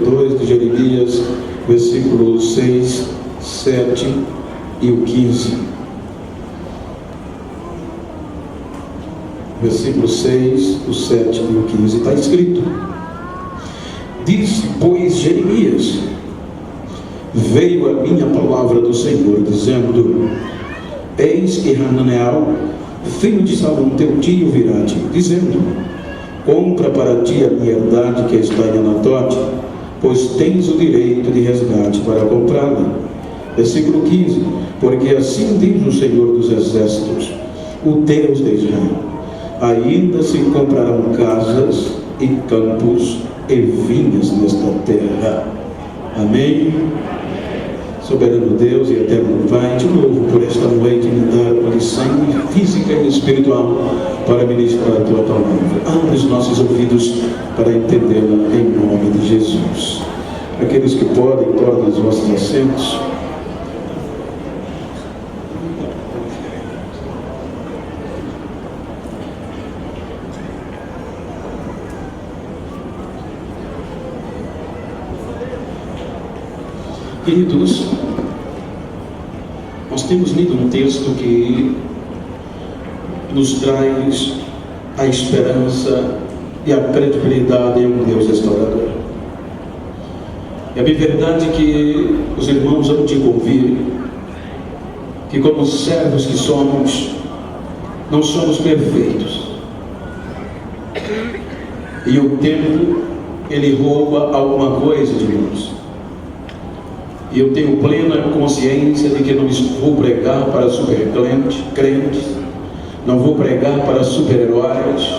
52 de Jeremias, versículos 6, 7 e o 15. Versículo 6, o 7 e o 15, está escrito: disse, pois, Jeremias: veio a minha palavra do Senhor, dizendo: eis que Hananiel, filho de Salom, teu tio, virá-te, dizendo: compra para ti a minha herdade que está em Anatote, pois tens o direito de resgate para comprá-la. Versículo 15: porque assim diz o Senhor dos Exércitos, o Deus de Israel: ainda se comprarão casas e campos e vinhas nesta terra. Amém? Soberano Deus e eterno Pai, te louvo por esta noite me dar uma lição física e espiritual para ministrar a tua palavra. Abre os nossos ouvidos para entendê-la em nome de Jesus. Aqueles que podem, tornem os vossos assentos. Queridos, nós temos lido um texto que nos traz a esperança e a credibilidade em um Deus restaurador. É bem verdade que os irmãos hão de ouvir que, como servos que somos, não somos perfeitos. E o tempo, ele rouba alguma coisa de nós. E eu tenho plena consciência de que não vou pregar para super crentes, não vou pregar para super-heróis.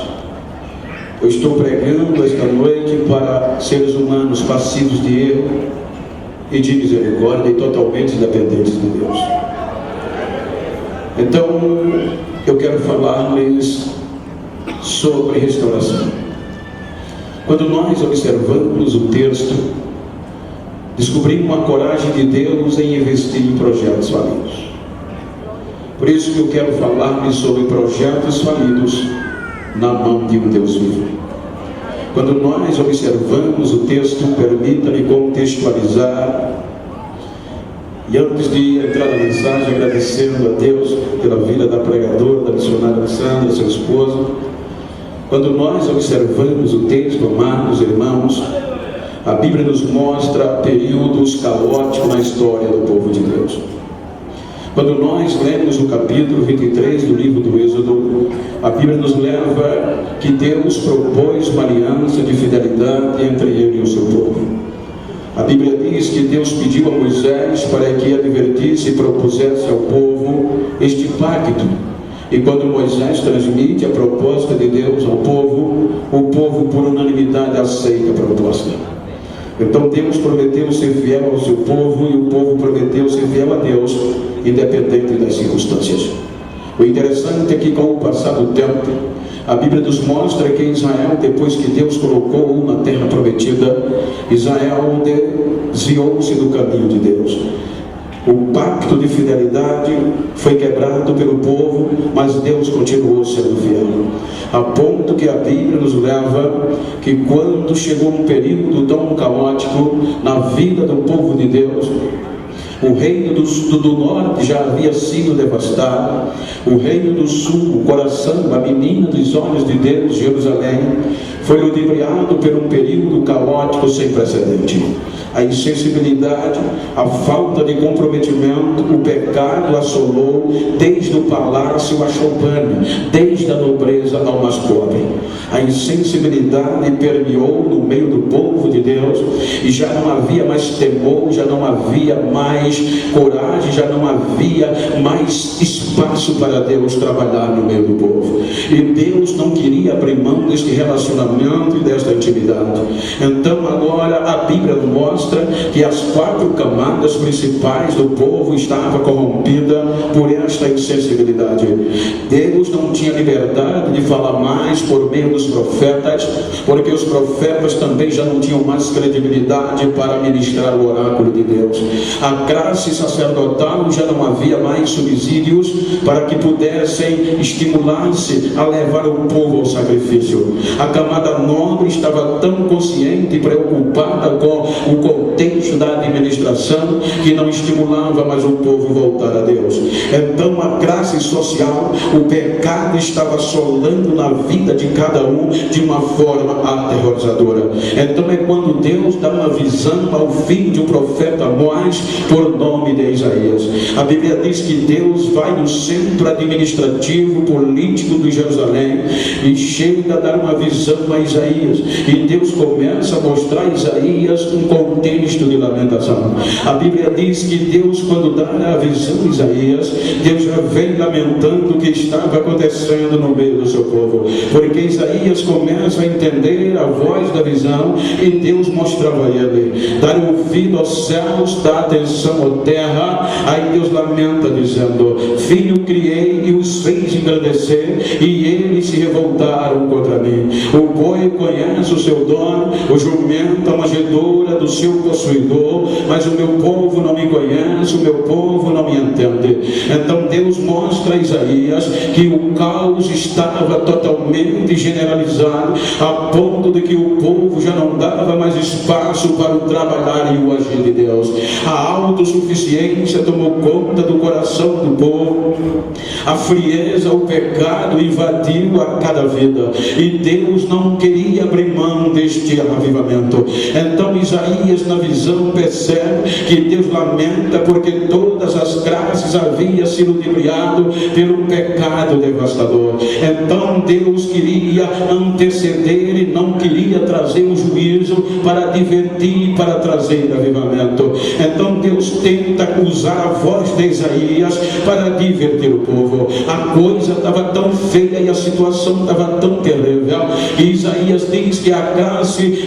Eu estou pregando esta noite para seres humanos passivos de erro e de misericórdia e totalmente dependentes de Deus. Então, eu quero falar-lhes sobre restauração. Quando nós observamos o texto, descobrimos uma coragem de Deus em investir em projetos falidos. Por isso que eu quero falar-lhes sobre projetos falidos na mão de um Deus vivo. Quando nós observamos o texto, permita-me contextualizar. E antes de entrar na mensagem, agradecendo a Deus pela vida da pregadora, da missionária Sandra, seu esposo. Quando nós observamos o texto, amados irmãos, a Bíblia nos mostra períodos caóticos na história do povo de Deus. Quando nós lemos o capítulo 23 do livro do Êxodo, a Bíblia nos leva que Deus propôs uma aliança de fidelidade entre ele e o seu povo. A Bíblia diz que Deus pediu a Moisés para que advertisse e propusesse ao povo este pacto. E quando Moisés transmite a proposta de Deus ao povo, o povo por unanimidade aceita a proposta. Então Deus prometeu ser fiel ao seu povo e o povo prometeu ser fiel a Deus, independente das circunstâncias. O interessante é que, com o passar do tempo, a Bíblia nos mostra que Israel, depois que Deus colocou na terra prometida, Israel desviou-se do caminho de Deus. O pacto de fidelidade foi quebrado pelo povo, mas Deus continuou sendo fiel. A ponto que a Bíblia nos leva que, quando chegou um período tão caótico na vida do povo de Deus, o reino do norte já havia sido devastado, o reino do sul, o coração, a menina dos olhos de Deus, Jerusalém, foi ludibriado por um período caótico sem precedente. A insensibilidade, a falta de comprometimento, o pecado assolou desde o palácio à choupana, desde a nobreza ao mais pobre. A insensibilidade permeou no meio do povo de Deus e já não havia mais temor, já não havia mais coragem, já não havia mais espaço para Deus trabalhar no meio do povo. E Deus não queria abrir mão deste relacionamento e desta intimidade. Então agora a Bíblia mostra que as 4 camadas principais do povo estavam corrompidas por esta insensibilidade. Deus não tinha liberdade de falar mais por meio dos profetas, porque os profetas também já não tinham mais credibilidade para ministrar o oráculo de Deus. A classe sacerdotal já não havia mais subsídios para que pudessem estimular-se a levar o povo ao sacrifício. A camada nobre estava tão consciente e preocupada com o contexto da administração que não estimulava mais o povo a voltar a Deus. Então a classe social, o pecado estava assolando na vida de cada um de uma forma aterrorizadora. Então é quando Deus dá uma visão ao filho de um profeta Amós, por nome de Isaías. A Bíblia diz que Deus vai no centro administrativo, político de Jerusalém e chega a dar uma visão a Isaías, e Deus começa a mostrar a Isaías um contexto de lamentação. A Bíblia diz que Deus, quando dá a visão a Isaías, Deus já vem lamentando o que estava acontecendo no meio do seu povo, porque Isaías começa a entender a voz da visão, e Deus mostrava a ele: dar ouvido aos céus, dar atenção à terra. Aí Deus lamenta dizendo: filho criei e os fez engrandecer, e eles se revoltaram contra mim. O boi conhece o seu dono, o jumento a manjedoura do seu possuidor, mas o meu povo não me conhece, o meu povo não me entende. Então Deus mostra a Isaías que o caos estava totalmente generalizado, a ponto de que o povo já não dava mais espaço para o trabalhar e o agir de Deus. A autossuficiência tomou conta do coração do povo, a frieza, o pecado invadiu a cada vida, e Deus não queria abrir mão deste avivamento. Então Isaías, na visão, percebe que Deus lamenta porque todas as classes haviam se ludibriado pelo pecado devastador. Então Deus queria anteceder e não queria trazer o juízo para divertir, para trazer avivamento. Então Deus tenta usar a voz de Isaías para divertir o povo. A coisa estava tão feia e a situação estava tão terrível, e Isaías diz que a classe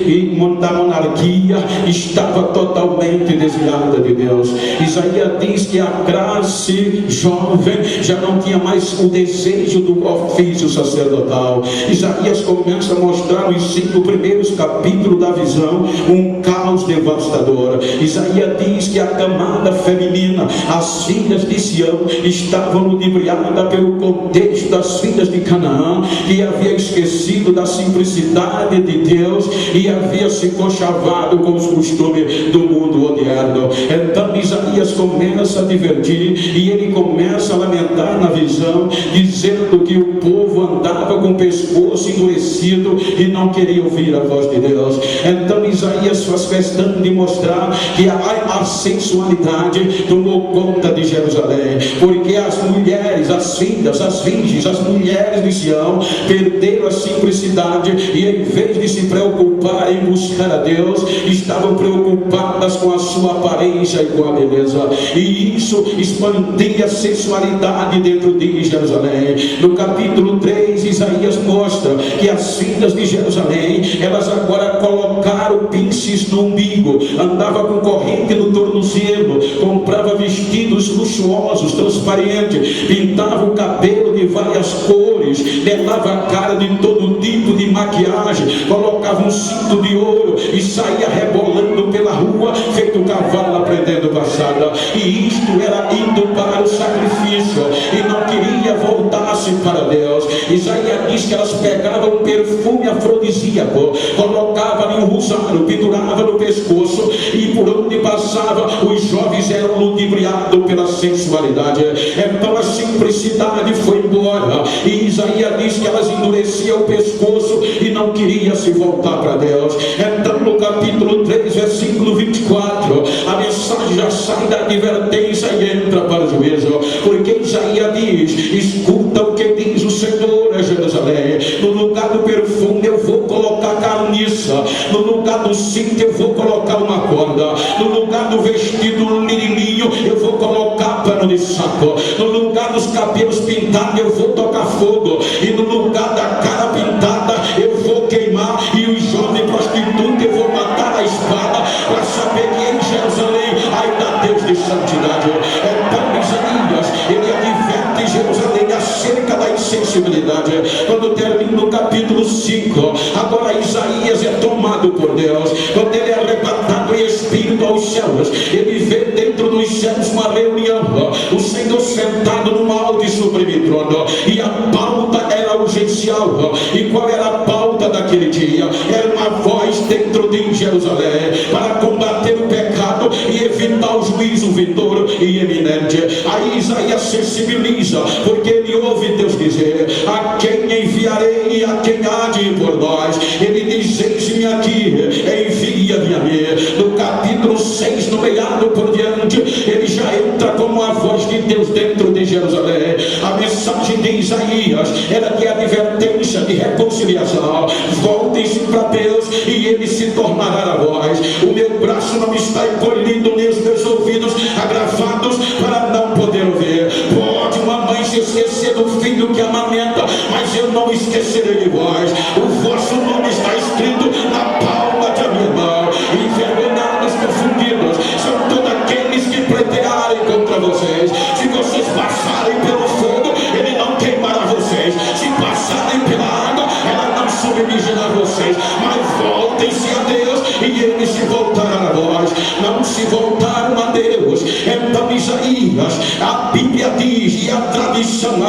da monarquia estava totalmente desviada de Deus. Isaías diz que a classe jovem já não tinha mais o desejo do ofício sacerdotal. Isaías começa a mostrar nos 5 primeiros capítulos da visão um caos devastador. Isaías diz que a camada feminina, as filhas de Sião, estavam ludibriadas pelo contexto das filhas de Canaã, que havia esquecido da simplicidade de Deus e havia se conchavado com os costumes do mundo moderno. Então Isaías começa a divertir, e ele começa a lamentar na visão, dizendo que o povo andava com o pescoço endurecido e não queria ouvir a voz de Deus. Então Isaías faz questão de mostrar que a sensualidade tomou conta de Jerusalém, porque as mulheres, as filhas, as virgens, as mulheres de Sião perderam a simplicidade, e em vez de se preocupar em buscar a Deus, estavam preocupadas com a sua aparência e com a beleza, e isso expandia a sensualidade dentro de Jerusalém. No capítulo 3, Isaías mostra que as filhas de Jerusalém, elas agora colocaram pinces no umbigo, andava com corrente no tornozelo, comprava vestidos luxuosos, transparentes, pintava o cabelo de várias cores, levava a cara de todo tipo de maquiagem, colocava um cinto de ouro e saía rebolando pela rua feito um cavalo aprendendo passada. E isto era indo para o sacrifício, e não queria voltar-se para Deus. Isaías diz que elas pegavam um perfume afrodisíaco, colocavam em um rosário, penduravam no pescoço, e por onde passava os jovens eram ludibriados pela sensualidade. Então a simplicidade foi embora, e Isaías diz que elas endureciam o pescoço e não queria se voltar para Deus. Então no capítulo 3, versículo 24, a mensagem já sai da advertência e entra para o juízo, porque Isaías diz: escuta o que diz o Senhor a Jerusalém, no lugar do perfume eu vou colocar carniça, no lugar do cinto eu vou colocar uma corda, no lugar do vestido lirilinho eu vou colocar pano de saco, no lugar dos cabelos pintados eu vou tocar fogo, e no lugar da cara pintada eu vou queimar, e os jovens prostitutos eu vou matar a espada, para saber que em Jerusalém ainda Deus de santidade. Então Isaías, ele adverte Jerusalém acerca da insensibilidade. Quando termina o capítulo 5, agora Isaías é tomado por Deus, quando ele é arrebatado em espírito aos céus, ele vê dentro dos céus fizemos uma reunião, o Senhor sentado num alto e sublime trono, e a pauta era urgencial. E qual era a pauta daquele dia? Era uma voz dentro de Jerusalém para combater o pecado e evitar o juízo vindouro e eminente. Aí Isaías sensibiliza, porque ele ouve Deus dizer: a quem enviarei e a quem há de ir por nós? Ele diz: eis-me aqui, envia-me a mim. No capítulo 6, no meado por diante, ele já entra como a voz de Deus dentro de Jerusalém. A mensagem de Isaías era de advertência, de reconciliação. Voltem-se para Deus e ele se tornará a voz. O meu braço não está encolhido, nem os meus ouvidos agravados para não poder ouvir. Pode uma mãe se esquecer do filho que amamenta, mas eu não esquecerei de vós. O vosso nome está escrito na palma da minha mão. Envergonhados, confundidos são todos aqueles que pleitearem contra vocês. Se vocês passarem pelo fogo, ele não queimará vocês. Se passarem pela água, ela não submergirá vocês. Mas voltem-se a Deus e ele se voltará a vós. Não se voltaram a Deus. Então Isaías, a Bíblia diz, e a tradição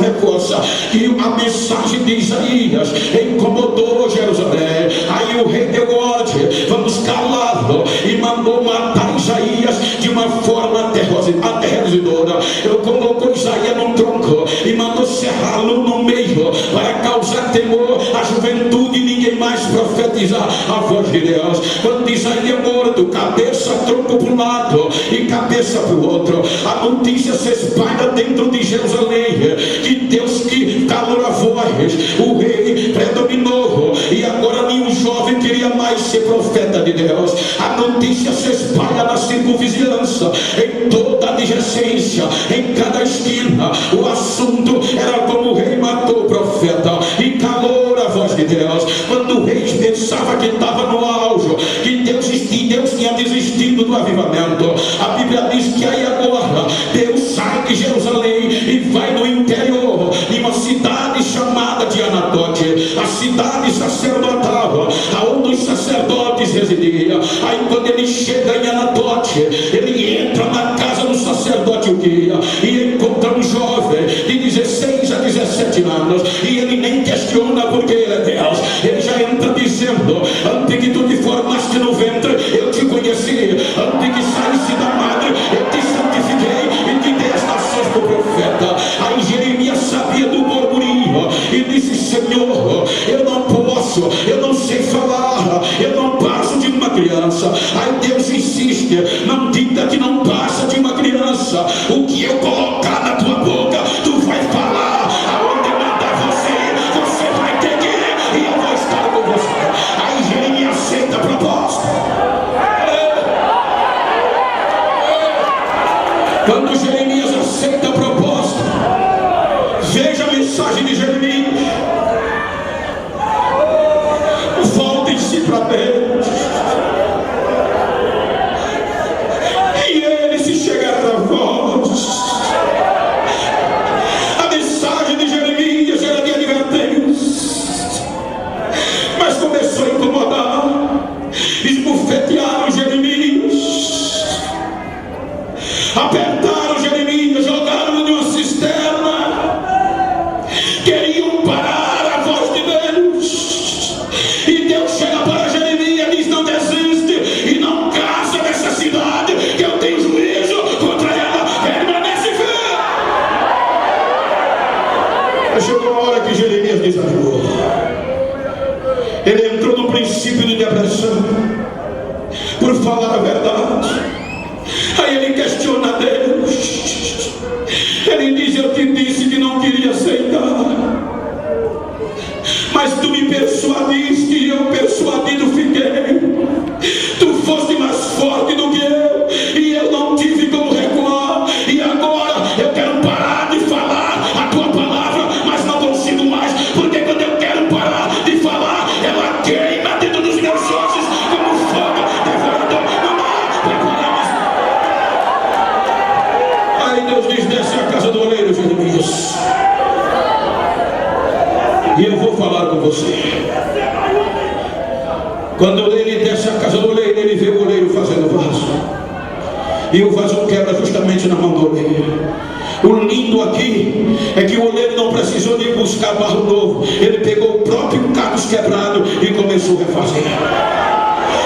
reforça, que a mensagem de Isaías incomodou Jerusalém. Aí o rei deu ordem: vamos calá-lo, e mandou matar Isaías de uma forma aterrorizadora. Ele colocou Isaías num tronco e mandou serrá-lo no meio para causar temor à juventude, ninguém mais profetizar a voz de Deus. Quando Isaías é morto, cabeça, tronco para um lado e cabeça para o outro, a notícia se espalha dentro de Jerusalém que Deus que calou a voz, o rei predominou e agora nenhum jovem queria mais ser profeta de Deus. A notícia se espalha na circunvizinhança, em toda a adjacência, em cada esquina. O assunto era como o rei matou o profeta e calou a voz de Deus. Quando o rei pensava que estava no auge, que Deus tinha desistido do avivamento, a Bíblia diz que aí agora Deus sai de Jerusalém e vai no interior de uma cidade chamada de Anatote, a cidade sacerdotal, aonde os sacerdotes residiam. Aí quando ele chega em Anatote, ele entra na casa do sacerdote Uquia e encontra um jovem de 16 a 17 anos, e ele nem questiona porque ele é Deus. Ele já entra dizendo: antes que tu te formaste no ventre, eu te conheci. Antes que saísse da madre, eu te santifiquei e te dei as nações por profeta. Aí Jeremias sabia do murmurinho e disse: Senhor, eu não posso, eu não sei falar, eu não passo de uma criança. Aí Deus insiste: não diga que não passa de uma criança. O que eu colocar na tua boca, tu vai falar. Aonde eu mandar você, você vai ter que ir, e eu vou estar com você. Aí Jeremias aceita a proposta. Quando Jeremias aceita a proposta, veja a mensagem de Jeremias: voltem-se para Deus. E ele se chegará a vós. A mensagem de Jeremias era de advertência, mas começou a incomodar. Esbufetearam Jeremias, apertaram Jeremias, jogaram-no de uma cisterna, queriam parar a voz de Deus. E Deus chega para Jeremias e diz: não desiste e não casa nessa cidade, que eu tenho juízo contra ela. Permanece firme. Chegou a hora que Jeremias desanimou. Ele entrou no princípio de depressão por falar a verdade. Aí ele questiona Deus. Ele diz: eu te disse que não queria aceitar, mas tu me persuadiste e eu persuadido fiquei. Tu foste mais forte do que eu e eu não tive como recuar. E agora eu quero parar de falar a tua palavra, mas não consigo mais, porque quando eu quero parar de falar, ela queima dentro dos meus ossos como fogo devorador. Não dá para parar mais. Aí Deus diz: desce a casa do oleiro, Jeremias, e eu vou falar com você. Quando ele desce a casa do oleiro, ele vê o oleiro fazendo vaso. e o vaso quebra justamente na mão do oleiro. O lindo aqui é que o oleiro não precisou de buscar barro novo. Ele pegou o próprio cabos quebrado e começou a refazer.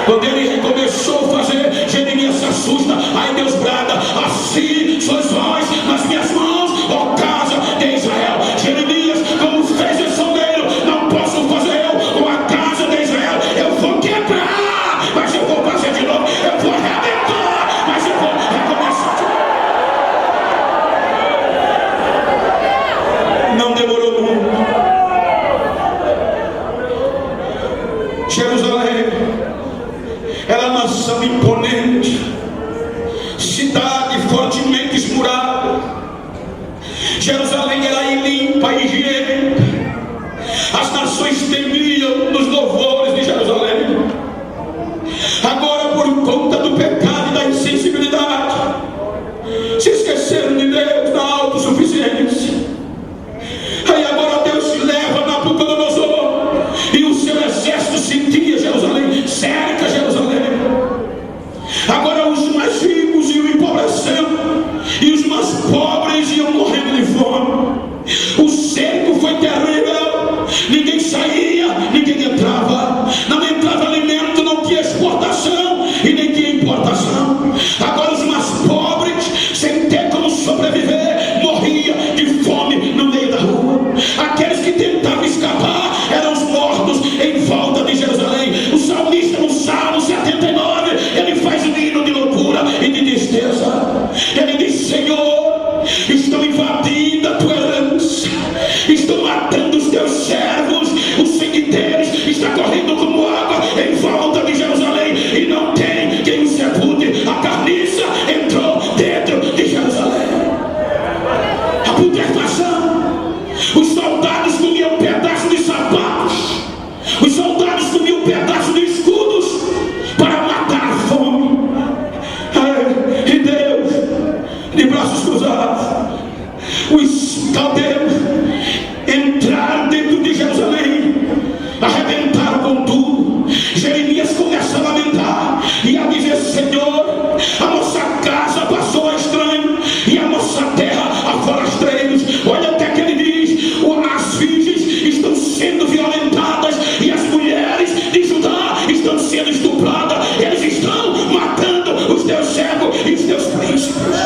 Quando ele começou a fazer, Jeremias se assusta. Aí Deus brada: assim sois vós nas minhas mãos, ó casa de Israel. Jeremias, como fez esse oleiro, não posso fazer eu com a casa de Israel. Eu vou quebrar, mas eu vou fazer de novo. Eu vou arrebentar, mas eu vou recomeçar de novo. Não demorou muito. Jerusalém era a nação imponente, cidade fortemente esmurada. Jerusalém era limpa e higiênica. As nações temiam nos louvores de Jerusalém. Agora, por conta do pecado e da insensibilidade, se esqueceram de Deus na autossuficiência. Aí agora Deus leva Nabucodonosor e o seu exército sentia Jerusalém, cerca Jerusalém. Agora os mais ricos iam empobrecendo e os mais pobres iam morrendo de fome. O cerco foi terrível. Ninguém saía, ninguém entrava. Não entrava alimento, não tinha exportação e nem tinha importação. Agora os mais pobres, sem ter como sobreviver, morria de fome no meio da rua. Aqueles que tentavam escapar eram os mortos em volta de Jerusalém. O salmista, no Salmo 79, ele faz um hino de loucura e de tristeza. Ele diz: Senhor, estão invadindo a tua herança, estão matando os teus servos, o sangue deles está correndo como água em volta de Jerusalém e não tem quem o sepulte. A carniça entrou dentro de Jerusalém. A putrefação. Os soldados comiam pedaços de sapatos, os soldados comiam pedaços de escudos para matar a fome. E Deus, de braços cruzados, os caldeus entraram dentro de Jerusalém, arrebentaram com tudo. Jeremias começa a lamentar e a dizer: Senhor, a nossa casa passou a estranho e a nossa terra a forasteiros. Olha até que ele diz: as virgens estão sendo violentadas e as mulheres de Judá estão sendo estupradas. Eles estão matando os teus servos e os teus príncipes.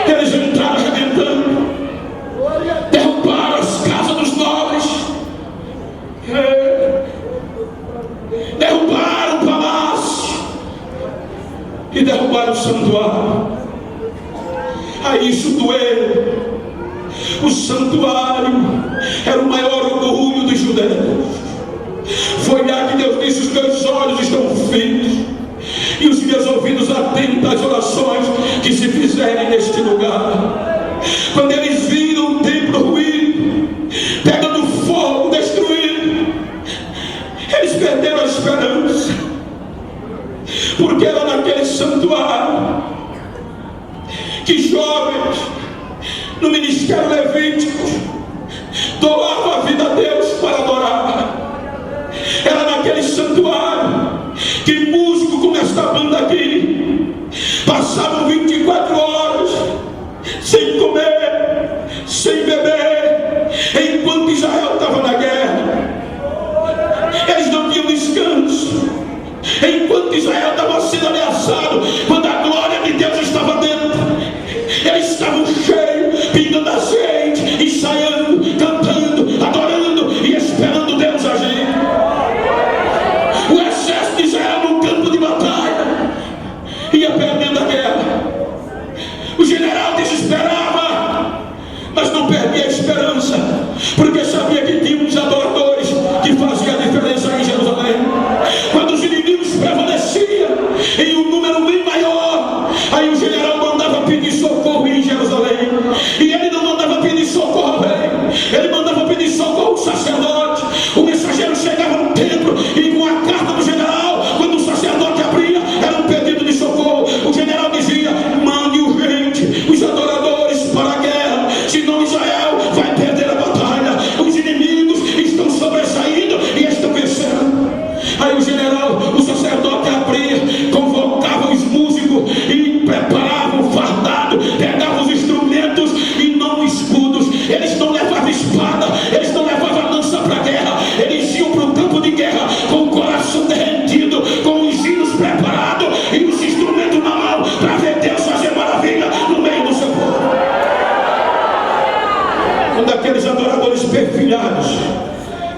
Eles entraram arrebentando, derrubaram as casas dos nobres, derrubaram o palácio e derrubaram o santuário. Aí isso doeu. O santuário era o maior orgulho dos judeus. Foi lá que Deus disse: os meus olhos estão fitos e os meus ouvidos atentos às orações que se fizerem neste lugar. Quando eles viram o templo ruído, pegando fogo, destruído, eles perderam a esperança, porque era naquele santuário que jovens no ministério levítico doavam a vida a Deus para adorar. Era naquele santuário que músicos como esta banda aqui passavam 24 horas sem comer, sem beber, enquanto Israel estava na guerra. Eles não tinham descanso enquanto Israel estava sendo ameaçado. Quando a glória de Deus estava dentro, eles estavam cheios, pingando azeite, ensaiando, cantando, adorando e esperando Deus agir. O exército de Israel no campo de batalha ia perdendo a guerra. O general desesperava, mas não perdia a esperança, porque sabia que tinha uns adoradores que faziam a diferença em Jerusalém. Quando os inimigos prevaleciam em um número bem maior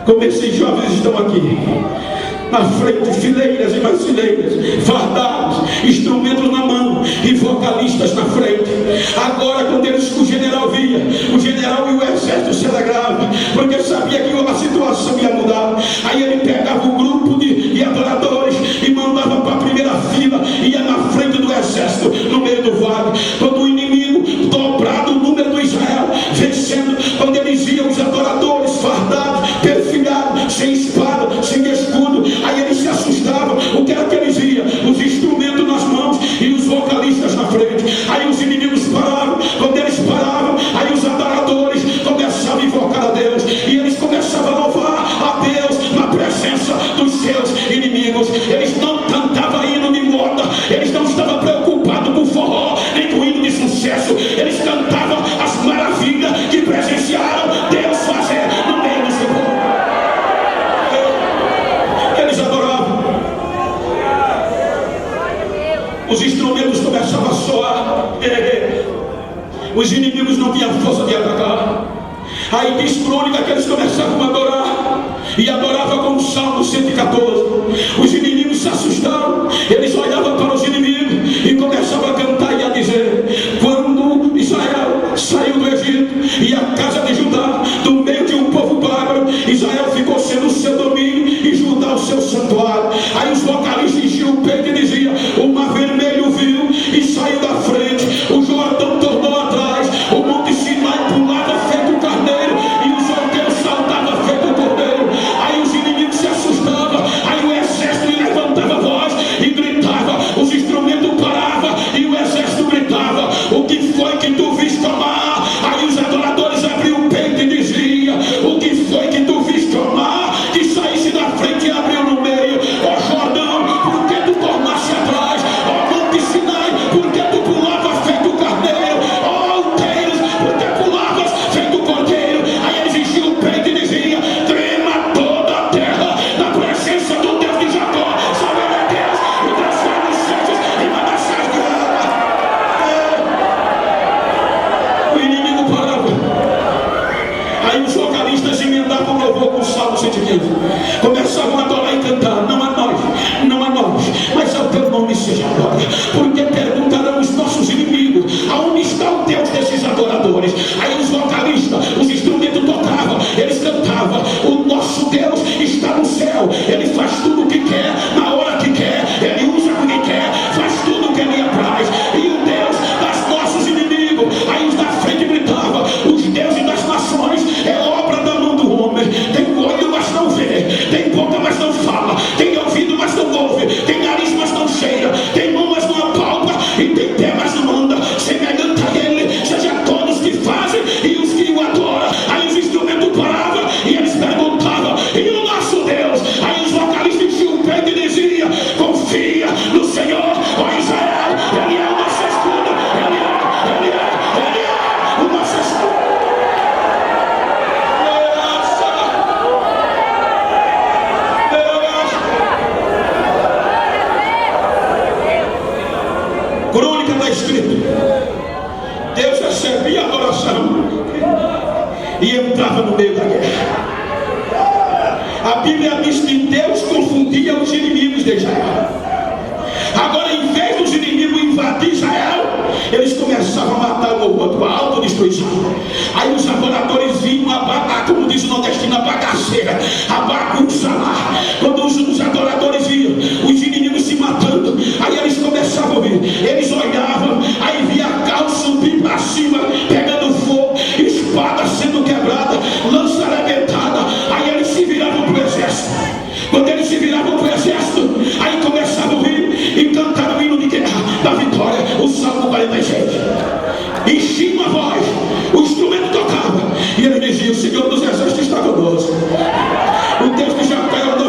Como esses jovens estão aqui na frente, fileiras e mais fileiras, fardados, instrumentos na mão e vocalistas na frente. Agora, quando o general via, o general e o exército se alegravam, porque sabia que a situação ia mudar. Aí ele pegava o grupo de adoradores e mandava para a primeira fila, ia na frente do exército, no meio do vale. Quando o inimigo dobrado o número do Israel, vencendo, quando eles iam os adoradores fardados, perfilhados, sem espada, sem escudo, aí eles se assustavam. O que era que eles iam? Os instrumentos nas mãos e os vocalistas na frente. Aí os inimigos paravam. Quando eles paravam, aí os adoradores começavam a invocar a Deus, e eles começavam a louvar a Deus na presença dos seus inimigos. Eles não cantavam hino de moda, eles não estavam preocupados com forró, nem com hino de sucesso. Eles cantavam as maravilhas que presenciaram Deus fazer no meio do seu povo. Eles adoravam. Os instrumentos começavam a soar. Os inimigos não tinham força de atacar. Aí diz crônica que eles começavam a adorar, e adoravam com o Salmo 114. Os inimigos se assustaram, eles olhavam para os inimigos e começavam a cantar e a dizer: quando Israel saiu do Egito e a casa de Judá do meio de um povo bárbaro, Israel ficou sendo o seu domínio e Judá o seu santuário. Aí os vocalistas enchiam o peito e diziam: o mar vermelho viu e saiu da frente, o Jordão tornou atrás, o monte Sinai pulava feito carneiro e os solteiros saltavam feito cordeiro. Aí os inimigos se assustavam, aí o exército levantava a voz e gritava, os instrumentos paravam e o exército gritava: o que foi que tu viste amar? Aí os adoradores abriam o peito e diziam: o que foi que tu viste amar? Que saísse da frente e abriu no meio. Ó Jordão, por que tu tornaste atrás? Ó monte Sinai, por que tu pulava feito carneiro? Ó alteiros, por que pulavas feito cordeiro? Aí eles enchiam o peito e diziam: trema toda a terra na presença do Deus de Jacó. Salve a Deus e transforma os céus em mananciais de água. O inimigo parava. Aí os vocalistas emendavam o louvor com o Salmo 115. Começavam a adorar e cantar: não a nós, não a nós, mas ao teu nome seja glória. Porque perguntarão os nossos inimigos: aonde está o Deus desses adoradores? Aí os vocalistas, os instrumentos tocavam, eles cantavam: o nosso Deus está no céu, ele faz tudo o que quer, na hora que quer, ele usa com quem quer, faz tudo o que lhe apraz. E o Deus das nossos inimigos, aí os da frente gritavam: os deuses das nações é obra da mão do homem. Tem olho, mas não vê, tem boca, mas não fala, tem ouvido, mas não ouve, tem nariz, mas não cheira, tem mão, mas não apalpa, e tem pé, mas não anda. Semelhante a ele seja todos que fazem e os que o adoram. Aí os instrumentos paravam e eles perguntavam: e o nosso Deus? Aí os vocalistas enchiam o peito e diziam: confia no Senhor, ó Israel, ele é o nosso escudo, ele é o nosso escudo. Crônica está escrito: Deus recebia a adoração e entrava no meio da guerra. A Bíblia diz que Deus confundia os inimigos de Israel. Agora, em vez dos inimigos invadir Israel, eles começavam a matar um ao outro, a autodestruição. Aí os adoradores vinham como diz o nordestino, a bagaceira, a bagunça lá. Quando os adoradores viam os inimigos se matando, aí eles começavam a ouvir, eles olhavam, aí via a calça subir para cima, pegando fogo, espada sendo quebrada, lança arrebentada. Aí eles se viravam para o exército. Quando eles se viravam para o exército, aí começavam a ouvir e cantaram o hino de guerra da vitória, o Salmo 46. Enchiam a voz, o instrumento tocava e ele dizia: o Senhor dos exércitos está conosco, o Deus de Jacó é o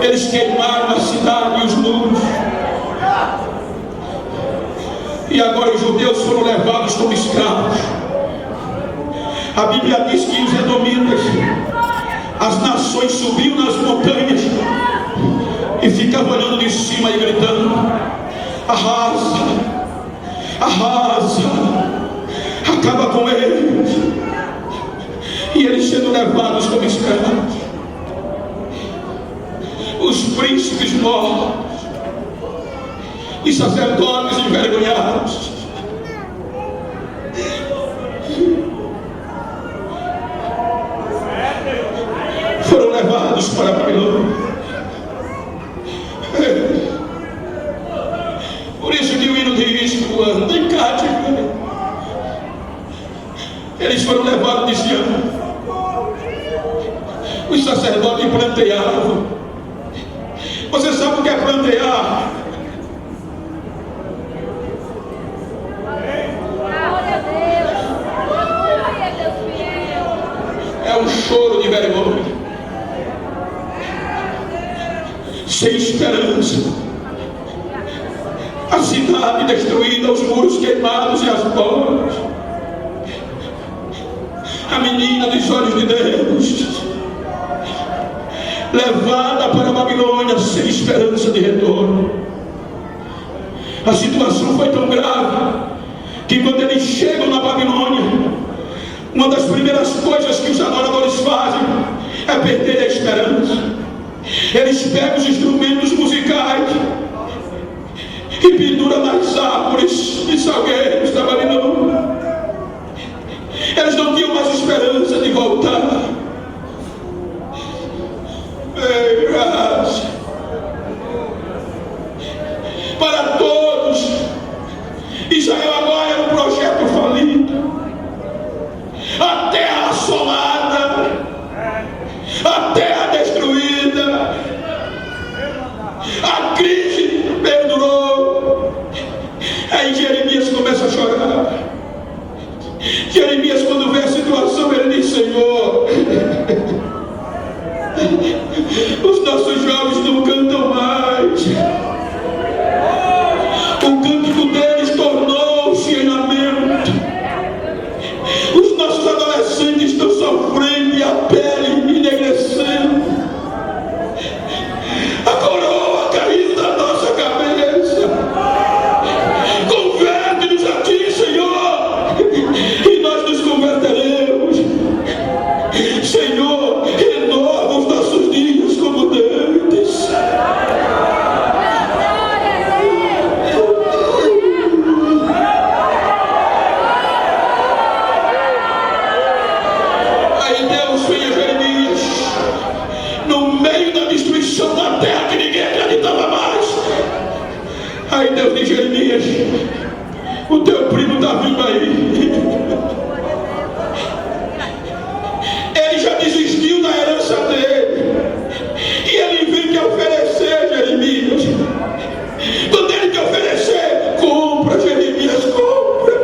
Eles queimaram a cidade e os muros. E agora os judeus foram levados como escravos. A Bíblia diz que os edomitas, as nações, subiam nas montanhas e ficavam olhando de cima e gritando: arrasa, arrasa, acaba com eles. E eles sendo levados como escravos, os príncipes mortos, os sacerdotes envergonhados, foram levados para a Babilônia. Por isso que o hino diz: anda em cativeiro. Eles foram levados de Sião. Os sacerdotes planteavam. Você sabe o que é plantear? É um choro de vergonha, sem esperança, a cidade destruída, os muros queimados e as portas, a menina dos olhos de Deus levada para a Babilônia sem esperança de retorno. A situação foi tão grave que quando eles chegam na Babilônia, uma das primeiras coisas que os adoradores fazem é perder a esperança. Eles pegam os instrumentos musicais e penduram nas árvores e salgueiros da Babilônia. Eles não tinham mais esperança de voltar. Ei, graça para todos. Israel agora era um projeto falido. A terra assolada, a terra destruída, a crise perdurou. Aí Jeremias começa a chorar. Jeremias, quando vê a situação, ele diz: Senhor, os nossos jovens não cantam mais. O cântico deles tornou-se em lamento. Os nossos adolescentes estão sofrendo e a pele enegrecendo. A coroa caindo da nossa cabeça. Converte-nos a ti, Senhor, e nós nos converteremos. Senhor, renova os nossos dias como dantes. Aí Deus fez a Jeremias no meio da destruição da terra que ninguém acreditava mais. Aí Deus diz: Jeremias, o teu primo está vindo aí. Ele já desistiu da herança dele e ele vem te oferecer, Jeremias. Quando ele te oferecer, compra, Jeremias, compra.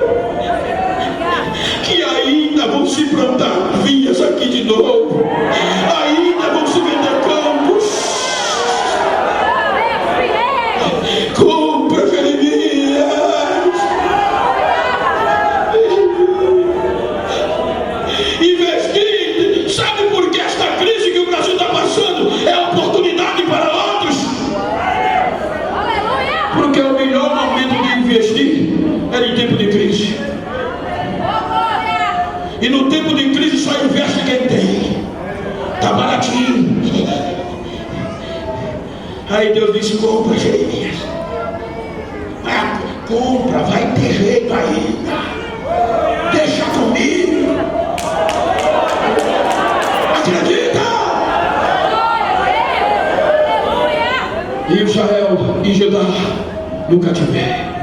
Que ainda vão se plantar vinhas aqui de novo, ainda vão se vender campos. Compra, Jeremias. Investir. Sabe por que esta crise que o Brasil está passando é oportunidade para outros? Porque o melhor momento de investir era em tempo de crise. E no tempo de crise só investe quem tem. Está baratinho. Aí Deus disse: compra, Jeremias. Compra, vai ter jeito ainda. Deixa comigo. Acredita? E Israel e Judá no cativeiro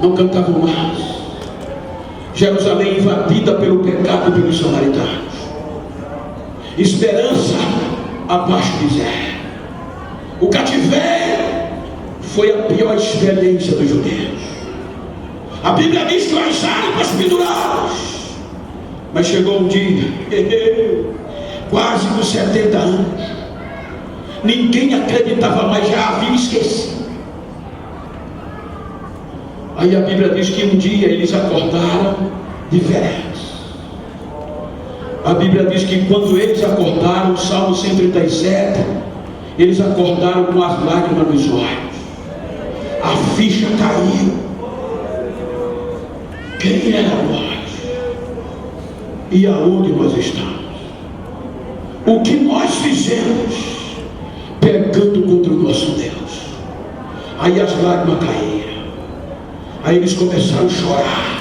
não cantavam mais. Jerusalém invadida pelo pecado e pelos samaritanos. Esperança abaixo de zero. O cativeiro foi a pior experiência dos judeus. A Bíblia diz que as harpas penduradas. Mas chegou um dia, quase com 70 anos, Ninguém acreditava, mas já havia esquecido. Aí a Bíblia diz que um dia eles acordaram de velhos. A Bíblia diz que quando eles acordaram, Salmo 137, eles acordaram com as lágrimas nos olhos. A ficha caiu. Quem era nós? E aonde nós estamos? O que nós fizemos pegando contra o nosso Deus? Aí as lágrimas caíram. Aí eles começaram a chorar.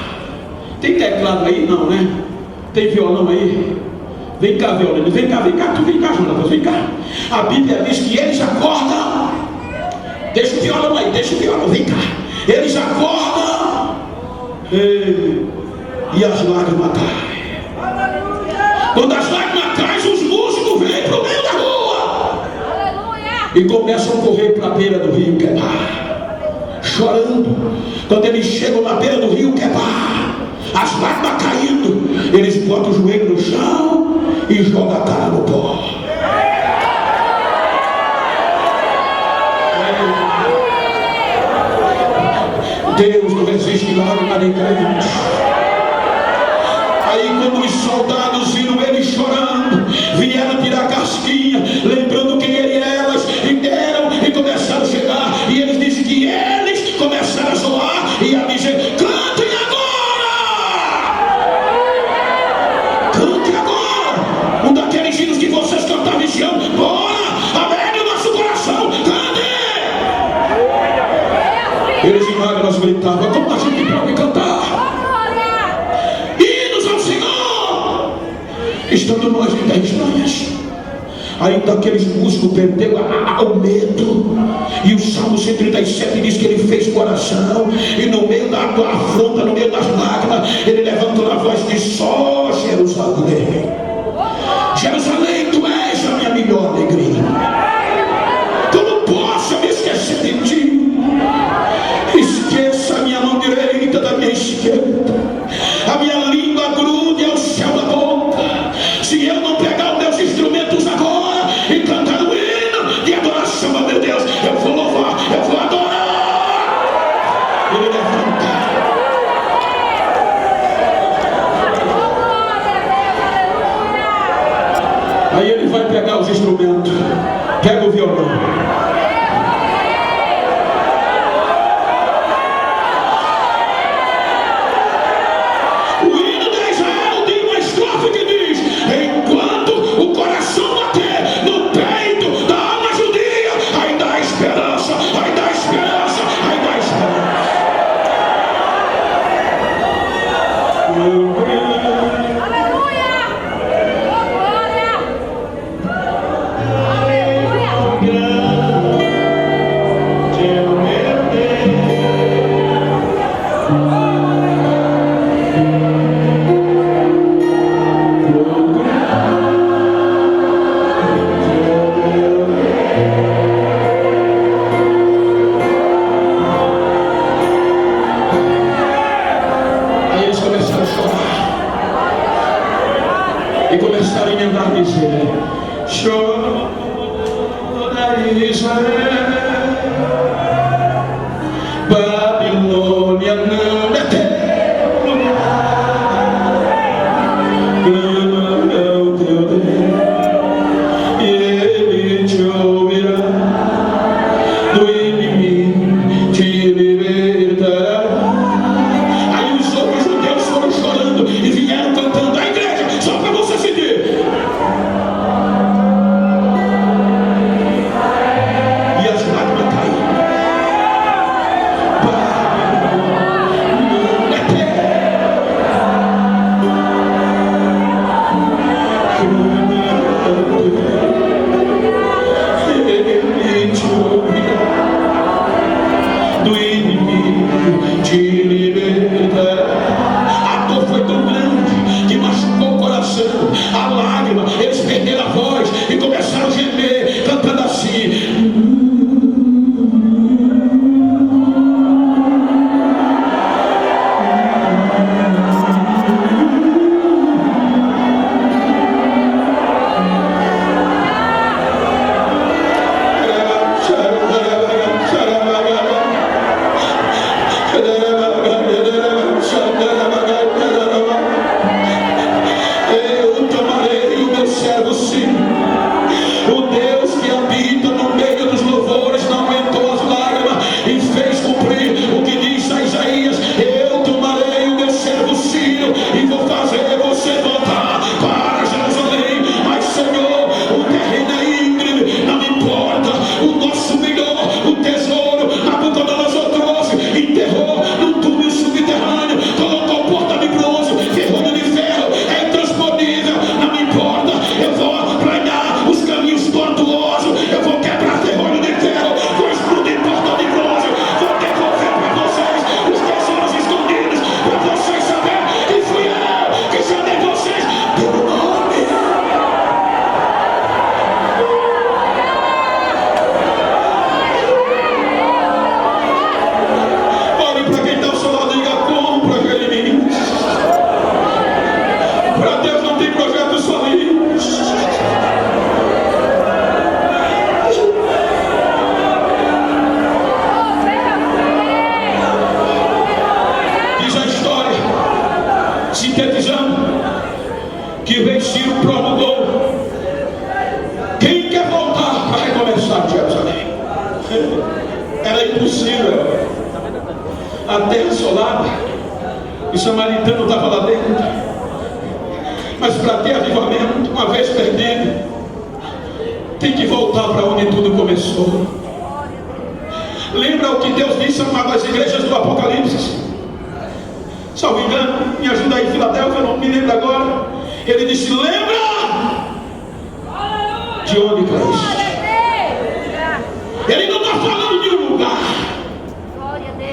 Tem teclado aí? Não, né? Tem violão aí? Vem cá, violino. Vem cá, Jonas, vem cá. A Bíblia diz que eles acordam. Deixa o violão aí, deixa o violão, vem cá. Eles acordam. E as lágrimas caem. Quando as lágrimas caem, os músicos vêm para o meio da rua. E começam a correr para a beira do rio Quebar, chorando. Quando eles chegam na beira do rio Quebar, as lágrimas caindo, eles botam o joelho no chão e jogam a cara no pó. Deus não resiste lágrima nem crente. Aí quando os soldados viram eles chorando, vieram tirar casquinha, lembrando quem eram, e deram e começaram a chegar. E eles dizem que eles começaram a zoar e a dizer: cantem agora! Cante agora! Um daqueles hinos que vocês cantavam esse ano. Bora! Alegre o nosso coração! Cante! Eles em lágrimas gritavam: como a gente pode cantar hinos ao Senhor estando nós em terras estranhas? Ainda aqueles músicos perdeu ao medo. E o Salmo 137 diz que ele fez coração, e no meio da afronta, no meio das lágrimas, ele levantou a voz e disse: só Jerusalém, Jerusalém, tu és a minha melhor alegria. Como posso me esquecer de ti? Esqueça a minha mão direita da minha esquerda, a minha língua grude ao céu da boca. Se eu não pegar os meus instrumentos agora e cantar um hino de adoração a meu Deus, eu vou louvar, eu vou adorar. Ele levanta. Aí ele vai pegar os instrumentos, pega o violão. Quem quer voltar para recomeçar Jerusalém? Era impossível. A terra assolada, o samaritano estava lá dentro. Mas para ter avivamento, uma vez perdido, tem que voltar para onde tudo começou. Lembra o que Deus disse às igrejas do Apocalipse? Salvo engano, me ajuda aí, Filadélfia, não me lembro agora. Ele disse: lembra de onde caíste. Ele não está falando de um lugar.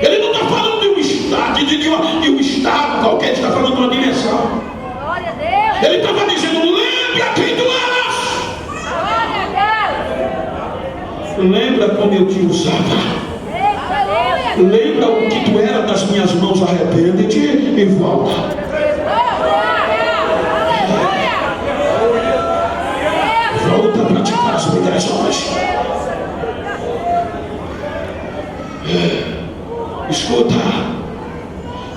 Ele não está falando de um estado, de um estado qualquer. Ele está falando de uma dimensão. Ele estava dizendo: lembra quem tu eras. Lembra como eu te usava. Lembra o que tu era nas minhas mãos. Arrepende-te e volta. Volta a praticar as obrigações. Escuta,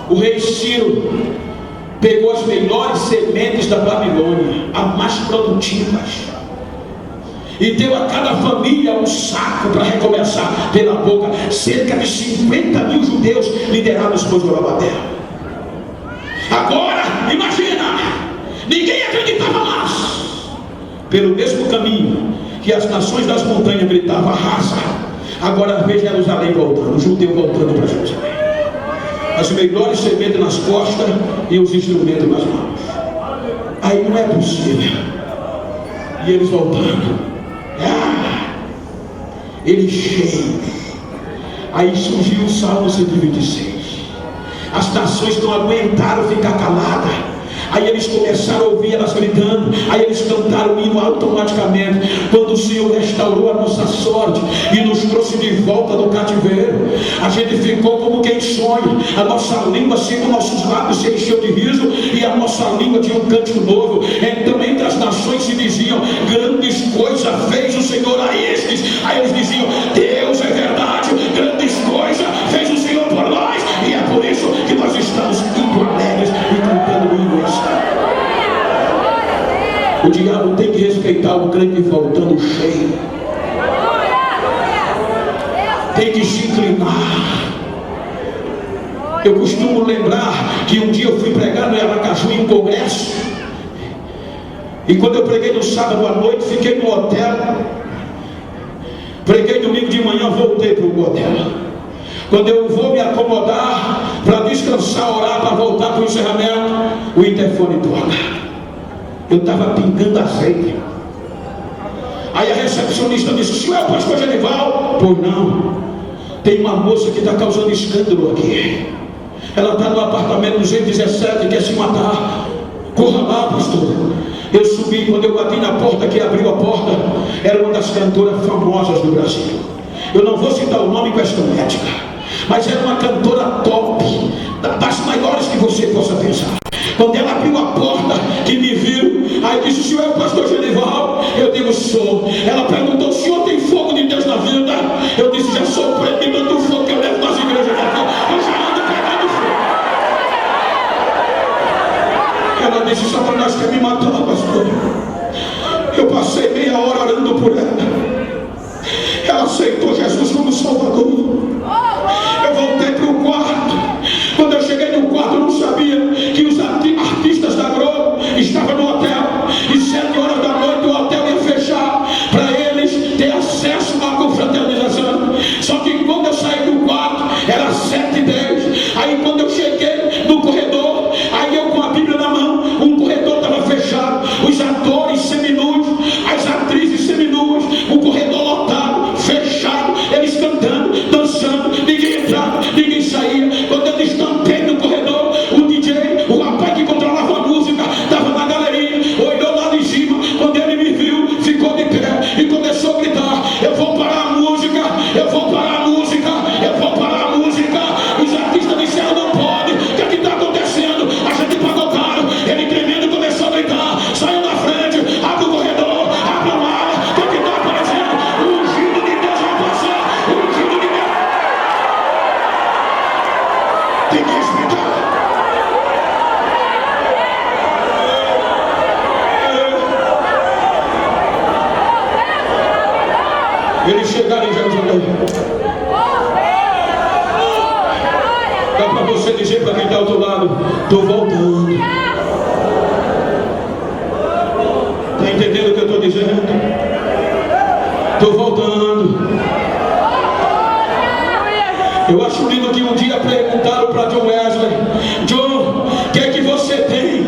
o rei Ciro pegou as melhores sementes da Babilônia, as mais produtivas, e deu a cada família um saco para recomeçar pela boca. Cerca de 50 mil judeus liderados por Zorobabel. Agora, imagina, ninguém acreditava mais. Pelo mesmo caminho que as nações das montanhas gritavam: arrasa. Agora veja Jerusalém voltando, o judeu voltando para Jerusalém. As melhores sementes nas costas e os instrumentos nas mãos. Aí não é possível. E eles voltando. Eles cheios. Aí surgiu o Salmo 126. As nações não aguentaram ficar caladas. Aí eles começaram a ouvir elas gritando. Aí eles cantaram o hino automaticamente. Quando o Senhor restaurou a nossa sorte e nos trouxe de volta do cativeiro, a gente ficou como quem sonha. A nossa língua, com nossos lábios, se encheu de riso, e a nossa língua tinha um cântico novo. Então entre as nações se diziam: grandes coisas fez o Senhor a estes. Aí eles diziam: Deus é verdade, grandes coisas fez o Senhor por nós. E é por isso que nós estamos indo alegres e cantando hinos. O diabo tem que respeitar o crente voltando cheio. Tem que se inclinar. Eu costumo lembrar que um dia eu fui pregar no Aracaju em um congresso. E quando eu preguei no sábado à noite, fiquei no hotel. Preguei domingo de manhã, voltei para o hotel. Quando eu vou me acomodar para descansar, orar, para voltar para o encerramento, o interfone toca. Eu estava pingando azeite. Aí a recepcionista disse: o senhor é o pastor Genival? Pois não. Tem uma moça que está causando escândalo aqui. Ela está no apartamento 217 e quer se matar. Corra lá, pastor. Eu subi, quando eu bati na porta, que abriu a porta, era uma das cantoras famosas do Brasil. Eu não vou citar o nome em questão ética, mas era uma cantora top, das maiores que você possa pensar. Quando ela abriu a porta, que me viu, aí disse: o senhor é o pastor Genival? Eu digo: sou. Ela perguntou: o senhor tem fogo de Deus na vida? Eu disse: já sou preto de tanto fogo que eu levo nas igrejas aqui. Eu já ando pegando fogo. Ela disse: Satanás quer me matar, pastor. Eu passei meia hora orando por ela. Ela aceitou Jesus como Salvador. Eu voltei para o quarto. Quando eu cheguei no quarto, eu não sabia que os artistas da Globo estavam no hotel. E 7 horas da noite o hotel ia fechar para eles ter acesso à confraternização. Só que quando eu saí do quarto, era 7h10. Aí quando eu cheguei no corredor, aí eu com a Bíblia na mão, um corredor estava fechado. Os atores seminus, as atrizes seminuas, o corredor lotado, fechado. Eles Eles chegaram em Jerusalém. Dá para você dizer para quem está ao teu lado: estou voltando. Está entendendo o que eu estou dizendo? Estou voltando. Eu acho lindo que um dia perguntaram para John Wesley: John, o que é que você tem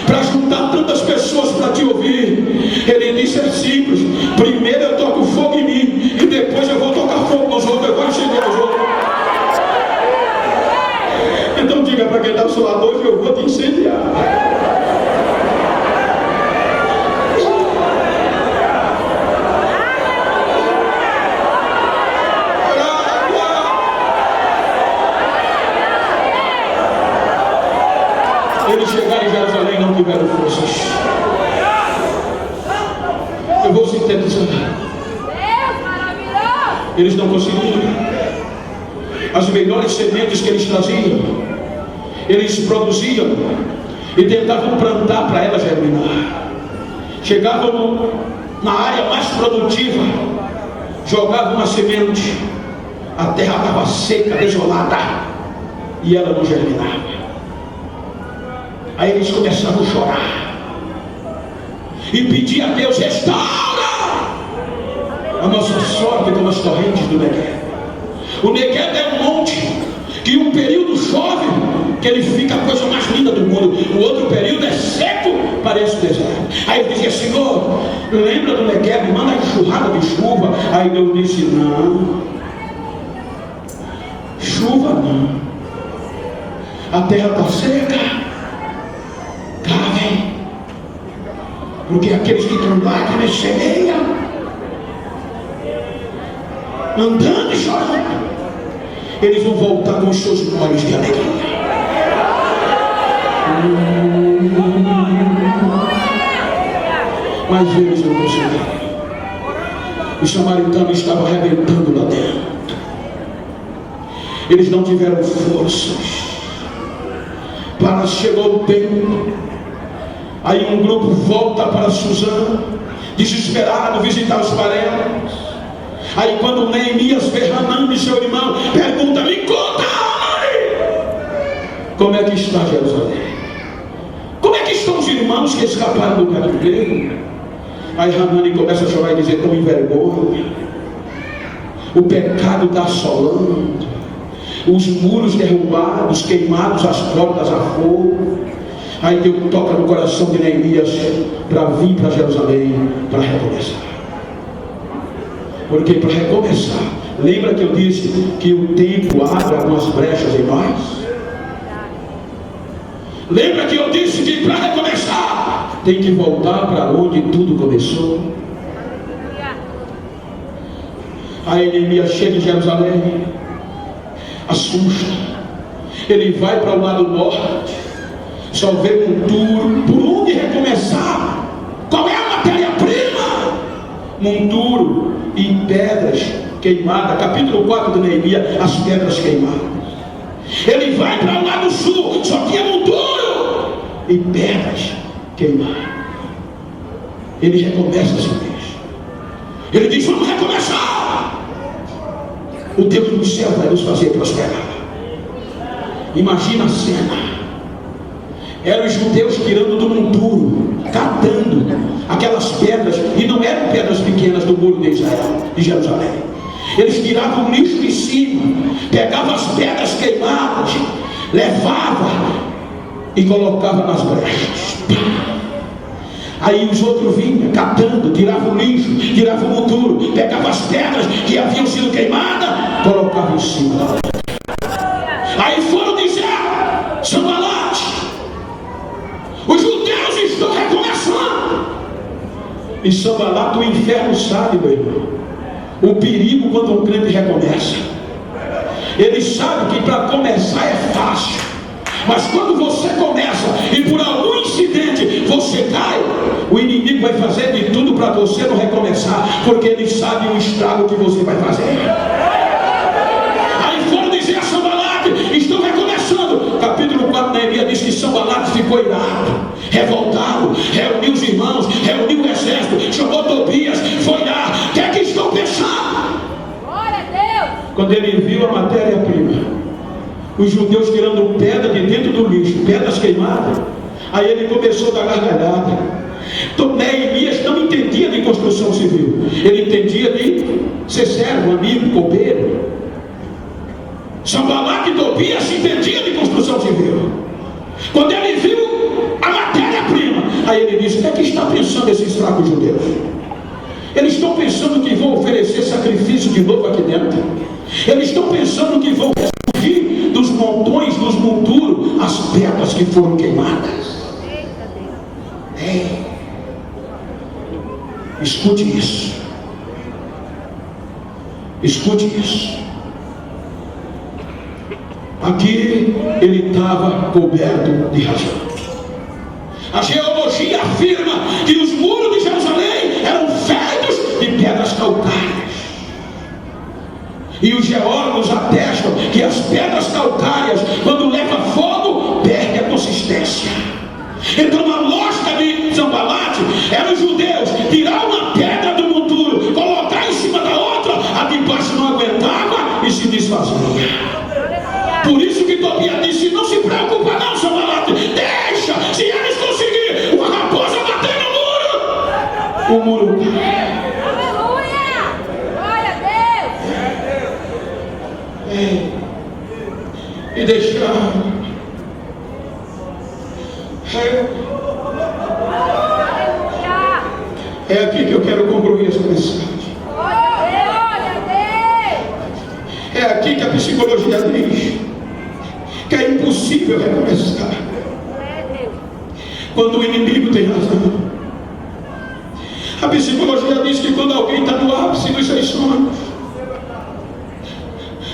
para juntar tantas pessoas para te ouvir? Ele disse: é simples. Primeiro eu toco fogo em mim, e depois eu vou tocar fogo nos outros. Eu vou encher os outros. Então diga para quem está ao seu lado: hoje eu vou te incendiar. Eles chegaram em Jerusalém e não tiveram forças. Eu vou sintetizar. Eles não conseguiram. As melhores sementes que eles traziam, eles produziam e tentavam plantar para elas germinar. Chegavam na área mais produtiva, jogavam uma semente, a terra estava seca, desolada, e ela não germinava. Aí eles começaram a chorar e pedir a Deus: restaura a nossa sorte como as torrentes do Negueb. O Negueb é um monte que um período chove, que ele fica a coisa mais linda do mundo. O outro período é seco, parece deserto. Aí ele dizia: Senhor, lembra do Negueb, manda a enxurrada de chuva. Aí Deus disse: não, chuva não, a terra está seca. Clavem, porque aqueles que estão lá que me semeiam, andando e chorando, eles vão voltar com os seus molhos de alegria. Mas eles não conseguiram. Os samaritanos estavam arrebentando lá dentro. Eles não tiveram forças. Para chegou o tempo. Aí um grupo volta para Suzã, desesperado, visitar os parentes. Aí quando Neemias vê Hanani, seu irmão, pergunta: me conta, Hanani, como é que está Jerusalém? Como é que estão os irmãos que escaparam do cativeiro? Aí Hanani começa a chorar e dizer: estão em vergonha, o pecado está assolando, os muros derrubados, queimados, as portas a fogo. Aí Deus toca no coração de Neemias para vir para Jerusalém para recomeçar. Porque para recomeçar, lembra que eu disse que o tempo abre algumas brechas em nós? Lembra que eu disse que para recomeçar tem que voltar para onde tudo começou? Aí Neemias chega em Jerusalém, assusta. Ele vai para o lado norte, só vê monturo. Por onde recomeçar? Qual é a matéria-prima? Monturo e pedras queimadas. Capítulo 4 de Neemias, as pedras queimadas. Ele vai para o lado sul, só tinha monturo e pedras queimadas. Ele recomeça essa vez. Ele diz: vamos recomeçar. O Deus do céu vai nos fazer prosperar. Imagina a cena. Eram os judeus tirando do monturo, catando aquelas pedras, e não eram pedras pequenas do muro de Israel, de Jerusalém. Eles tiravam o lixo de cima, pegavam as pedras queimadas, levavam e colocavam nas brechas. Aí os outros vinham catando, tiravam o lixo, tiravam o monturo, pegavam as pedras que haviam sido queimadas, colocavam em cima da brecha. Aí foram dizer: Sanbalate, os judeus estão recomeçando. E Sanbalate, o inferno sabe, meu irmão, o perigo quando um crente recomeça. Ele sabe que para começar é fácil, mas quando você começa e por algum incidente você cai, o inimigo vai fazer de tudo para você não recomeçar, porque ele sabe o estrago que você vai fazer. Aí foram dizer a Sanbalate: estão recomeçando. Capítulo 4 da Neemias diz que Sanbalate ficou irado, revoltado, reuniu os irmãos, reuniu o exército, chamou Tobias, foi lá: o que é que estão pensando? Quando ele viu a matéria-prima, os judeus tirando pedra de dentro do lixo, pedras queimadas, aí ele começou a dar gargalhada. Então Neemias não entendia de construção civil, ele entendia de ser servo, amigo, copeiro. Sanbalat e Tobias entendia de construção civil. Quando ele viu a matéria-prima, aí ele disse: o que está pensando esses fracos judeus? Eles estão pensando que vão oferecer sacrifício de novo aqui dentro? Eles estão pensando que vão ressurgir dos montões, dos monturos, as pedras que foram queimadas? Escute isso. Escute isso. Aqui ele estava coberto de razão. A geologia afirma que os muros de Jerusalém eram feitos de pedras calcárias. E os geólogos atestam que as pedras calcárias, quando leva fogo, perdem a consistência. Então a lógica de Sanbalat era os judeus tirar uma pedra do monturo, colocar em cima da outra, a de baixo não aguentava e se desfazia. Por isso que Tobias disse: não se preocupa não, Sanbalat, deixa, se eles conseguirem uma raposa bater no muro, o muro cai. Aleluia! Glória a Deus! E deixar. É aqui que eu quero concluir essa mensagem. É aqui que a psicologia diz que é impossível recomeçar quando o inimigo tem razão. A psicologia diz que quando alguém está no ápice dos seus sonhos,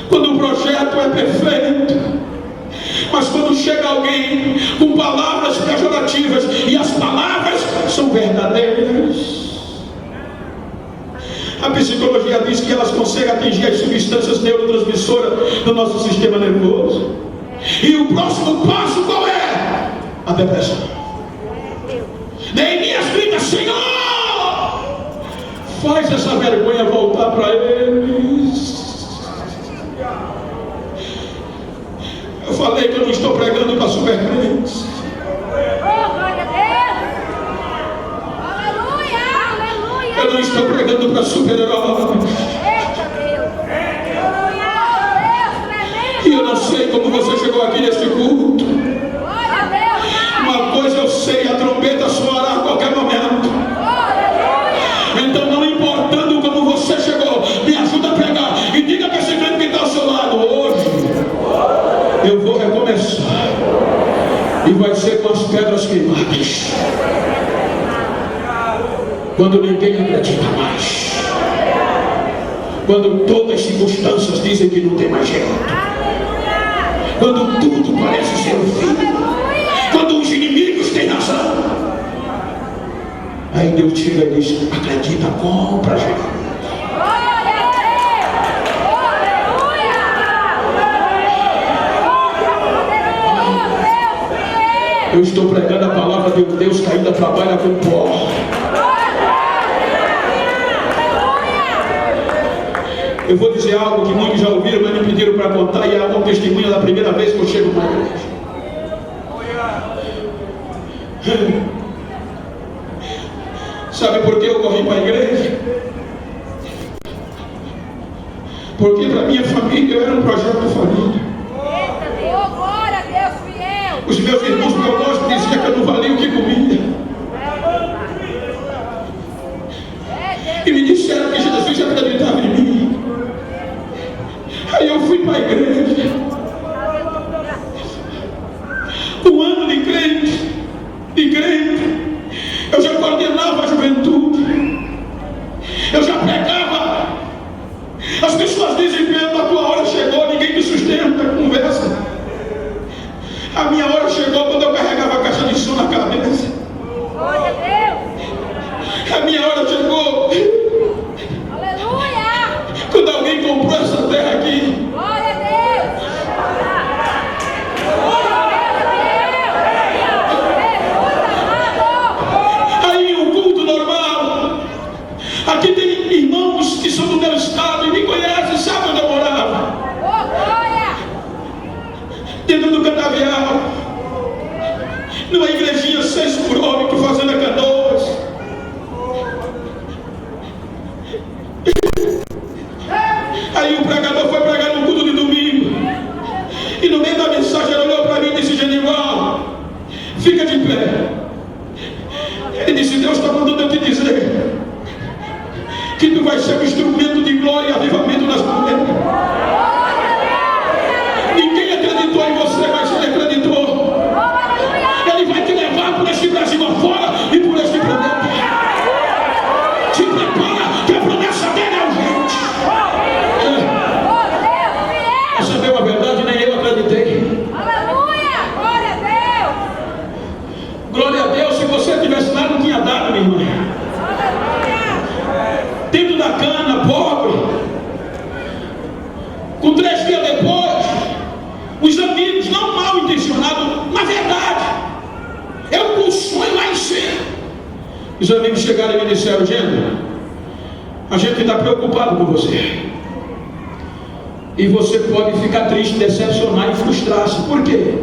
quando o projeto é perfeito, mas quando chega alguém com palavras pejorativas e as palavras são verdadeiras, a psicologia diz que elas conseguem atingir as substâncias neurotransmissoras do nosso sistema nervoso. E o próximo passo qual é? A depressão. Neemias grita: Senhor, faz essa vergonha voltar para eles. Eu falei que eu não estou pregando para supercrentes. Eu não estou pregando para super-heróis. E eu não sei como você chegou aqui nesse culto. Uma coisa eu sei: a trombeta soará a qualquer momento. Então, não importando como você chegou, me ajuda a pregar e diga para esse crente que está ao seu lado: hoje eu vou recomeçar, e vai ser com as pedras queimadas. Quando ninguém acredita mais, quando todas as circunstâncias dizem que não tem mais jeito, quando tudo parece ser o fim, quando os inimigos têm razão, aí Deus chega e diz: acredita, compra, gente. Eu estou pregando a palavra de um Deus que ainda trabalha com pó. Eu vou dizer algo que muitos já ouviram, mas me pediram para contar, e é um testemunho da primeira vez que eu chego na igreja. Sabe por que eu corri para a igreja? Porque para minha família eu era um projeto de família. Os meus irmãos biológicos diziam que eu não valia o que comia. E me disseram que Jesus acreditava em mim. Aí eu fui para a igreja. Um ano de crente, eu já coordenava a juventude, eu já pregava. As pessoas dizem: Pedro, a tua hora chegou, ninguém me sustenta, conversa. A minha hora chegou quando eu carregava a caixa de som na cabeça. A minha hora chegou quando alguém comprou essa terra aqui. Glória a Deus! Aí um culto normal. Aqui tem irmãos que são do meu estado e me conhecem, sabem onde eu morava. dentro do canavial, numa igrejinha 6 por 8, fazendo Canoas. Aí o pregador foi pregar no culto de domingo, e no meio da mensagem ele olhou para mim e disse: Genival, fica de pé. Ele disse: Deus está mandando eu te dizer que tu vai ser um instrumento de glória e avivamento nas mulheres. Ninguém acreditou em você, mas ele acreditou. Ele vai te levar por este Brasil afora e por este planeta. Te prepara, que a promessa dele é urgente. Você vê uma verdade, nem eu acreditei. Aleluia! Glória a Deus! Glória a Deus, se você tivesse lá, não tinha dado, minha irmã. Dentro da cana, pobre. Com 3 dias depois, os amigos, não mal intencionados, na verdade, eu com o sonho lá em cima. Os amigos chegaram e me disseram: Gente, a gente está preocupado com você. E você pode ficar triste, decepcionar e frustrar-se. Por quê?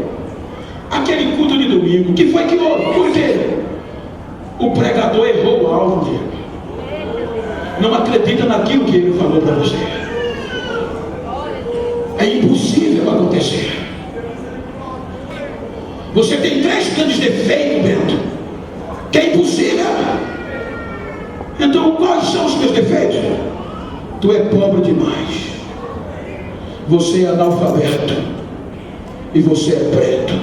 Aquele culto de domingo, que foi que houve? Por quê? O pregador errou o alvo dele. Não acredita naquilo que ele falou para você. É impossível acontecer. Você tem 3 grandes defeitos, Bento, que é impossível. Então, quais são os meus defeitos? Tu é pobre demais. Você é analfabeto. E você é preto.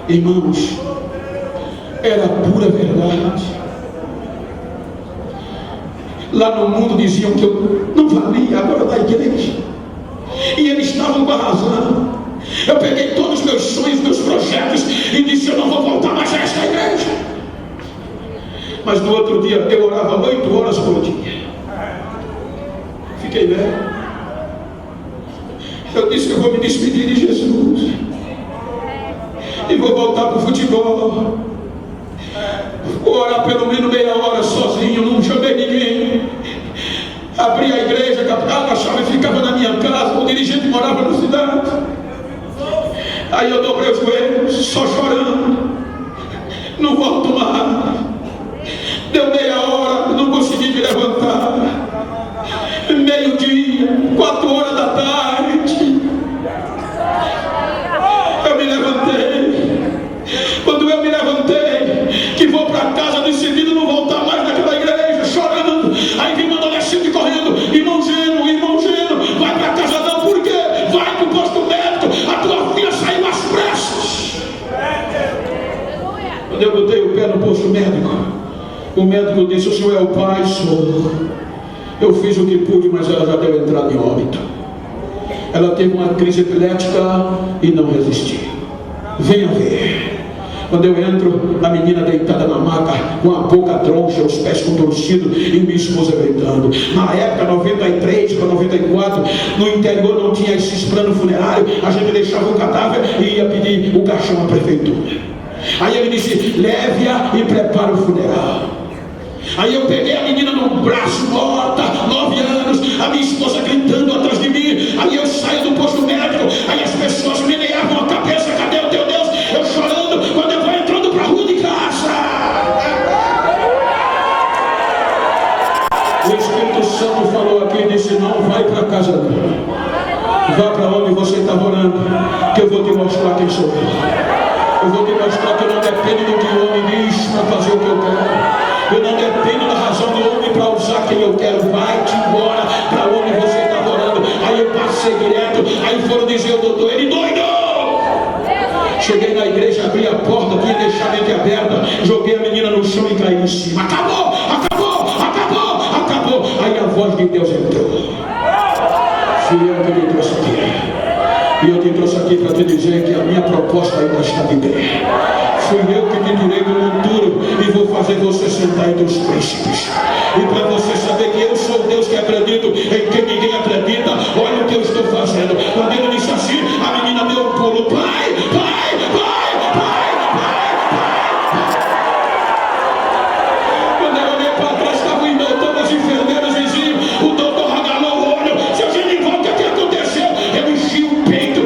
Irmãos, era pura verdade. Lá no mundo diziam que eu não valia, agora da igreja. E eles estavam com a razão. Eu peguei todos os meus sonhos, meus projetos e disse: eu não vou voltar mais a esta igreja. Mas no outro dia eu orava 8 horas por dia. Fiquei velho. Eu disse que eu vou me despedir de Jesus e vou voltar para o futebol. Vou orar pelo menos meia hora sozinho, não chamei ninguém. Abri a igreja, captava a chave e ficava na minha casa. O dirigente morava na cidade. Aí eu dobrei os joelhos, só chorando. Não volto mais. Deu meia hora, não consegui me levantar. Meio-dia, 4 horas da tarde, eu me levantei. Quando eu me levantei, que vou para casa decidido não voltar mais naquela igreja, chorando. Aí vem um adolescente correndo: irmão Geno, vai para casa não. Por quê? Vai para o posto médico, a tua filha saiu às pressas. Quando eu botei o pé no posto médico, o médico disse: o senhor é o pai? Sou. Eu fiz o que pude, mas ela já deu entrada em óbito. Ela teve uma crise epilética e não resistiu. Venha ver. Quando eu entro, a menina deitada na maca, com a boca troncha, os pés contorcidos, e minha esposa gritando. Na época, 93 para 94, no interior não tinha esses planos funerários. A gente deixava o cadáver e ia pedir o caixão à prefeitura. Aí ele disse: leve-a e prepara o funeral. Aí eu peguei a menina no braço, morta, 9 anos, a minha esposa gritando atrás de mim. Aí eu saio do posto médico, aí as pessoas me levam a cabeça: cadê o teu Deus? Eu chorando, quando eu vou entrando para a rua de casa, o Espírito Santo falou aqui e disse: não vai para casa não. Vá para onde você estava orando, que eu vou te mostrar quem sou eu. Eu vou te mostrar que eu não dependo do que o homem diz para fazer o que eu quero. Eu não dependo da razão do homem para usar quem eu quero. Vai-te embora para onde você está orando. Aí eu passei direto. Aí foram dizer: o doutor, ele doido. Cheguei na igreja, abri a porta, tinha deixado a aberta, joguei a menina no chão e caí em cima. Acabou, acabou, acabou, acabou. Aí a voz de Deus entrou. Fui eu que me trouxe aqui. E eu te trouxe aqui para te dizer que a minha proposta ainda está de pé. Fui eu que te tirei do monturo e vou fazer você sentar entre os príncipes. E para você saber que eu sou Deus que acredito em quem ninguém acredita, olha o que eu estou fazendo. Quando ele disse assim, a menina deu um pulo: pai, pai, pai, pai, pai, pai. Quando eu olhei para trás, estavam indo todas as enfermeiras vizinhos. O doutor regalou o olho: seu Genival, o que aconteceu? Eu enchi o peito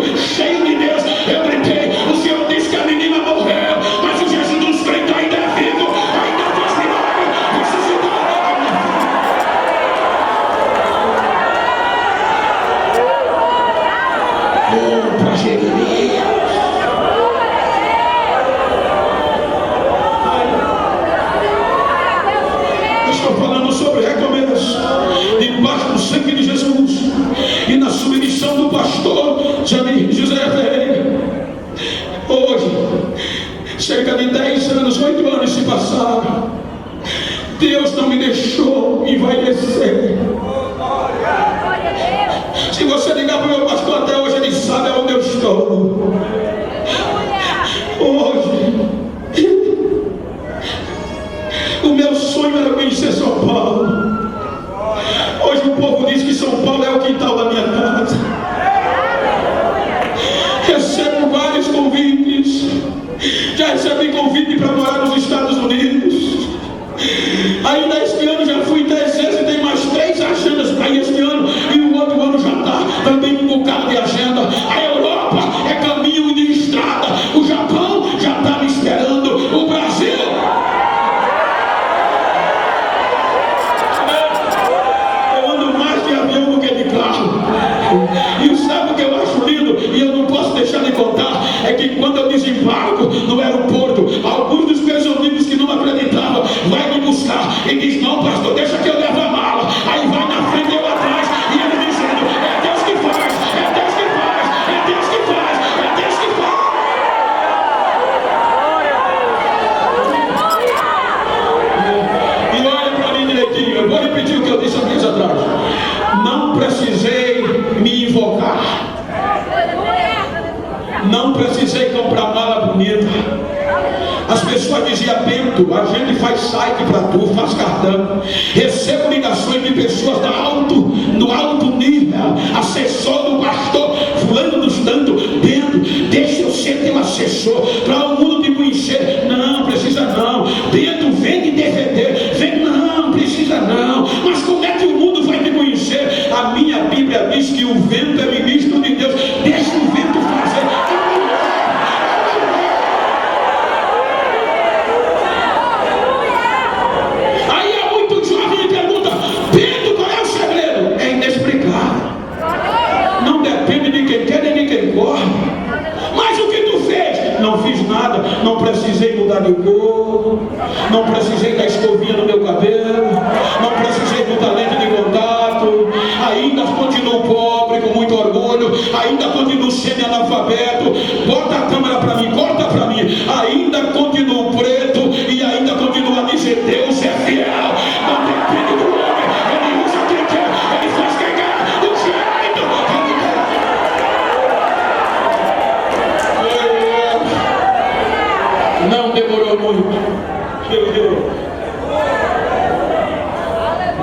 me deixou e vai descer. Se você ligar para o meu pastor até hoje, ele sabe aonde eu estou. Hoje, o meu sonho era conhecer São Paulo. Hoje o povo diz que São Paulo é o quintal da minha casa. Recebo vários convites. Já recebi convite para morar nos Estados Unidos. Ainda este ano já fui 10 vezes e tem mais 3 agendas para ir este ano. E o outro ano já está também um bocado de agenda. A Europa é caminho de estrada. O Japão já está me esperando. O Brasil... eu ando mais de avião do que de carro. E sabe o que eu acho lindo? E eu não posso deixar de contar. É que quando eu desembarco no aeroporto, alguns dos meus amigos que não acreditavam vai me buscar e diz: não, pastor, deixa que eu levo a mala. Aí vai na frente e eu atrás, e ele dizendo: é Deus que faz, é Deus que faz, é Deus que faz, é Deus que faz. E olha para mim direitinho, eu vou repetir o que eu disse há dias atrás. Não precisei me invocar, não precisei comprar mala bonita. As pessoas diziam: Bento, a gente faz site para tu, faz cartão. Recebo ligações de pessoas no alto nível, assessor do pastor fulano dos tanto. Bento, deixa eu ser teu assessor para o mundo te conhecer. Não precisa não. Bento, vende DVD. Vem, não precisa não. Mas como é que o mundo vai te conhecer? A minha Bíblia diz que o vento é ministro de Deus. Deixa o vento fazer. Não precisei mudar de cor, não precisei da escovinha no meu cabelo, não precisei do talento de contato, ainda continuo pobre com muito orgulho, ainda continuo semi-analfabeto. Bota a câmera para mim, corta para mim. Ainda continuo preto e ainda continuo a dizer: Deus é fiel. Não depende do homem, ele usa quem quer, ele faz quem quer, do jeito que ele quer. Não demorou muito.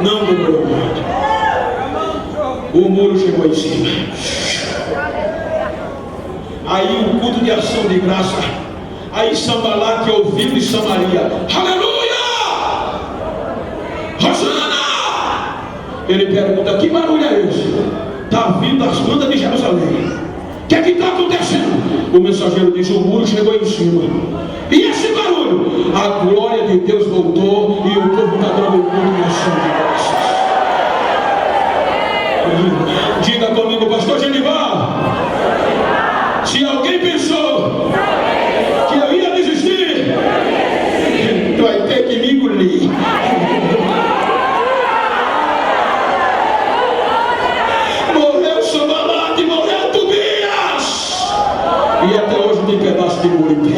Não demorou muito. O muro chegou em cima. Aí o culto de ação de graça. Aí Sambalá que ouviu de Samaria: aleluia! Rosana! Ele pergunta: que barulho é esse? Está vindo as bandas de Jerusalém. O que é que está acontecendo? O mensageiro diz: o muro chegou em cima. E esse barulho? A glória de Deus voltou e o povo está dando o culto de ação de graças. Diga comigo, pastor Genival. Se alguém pensou que eu ia desistir, tu vai ter que me engolir. Morreu Sambalate, morreu Tobias. E até hoje tem pedaço de muro.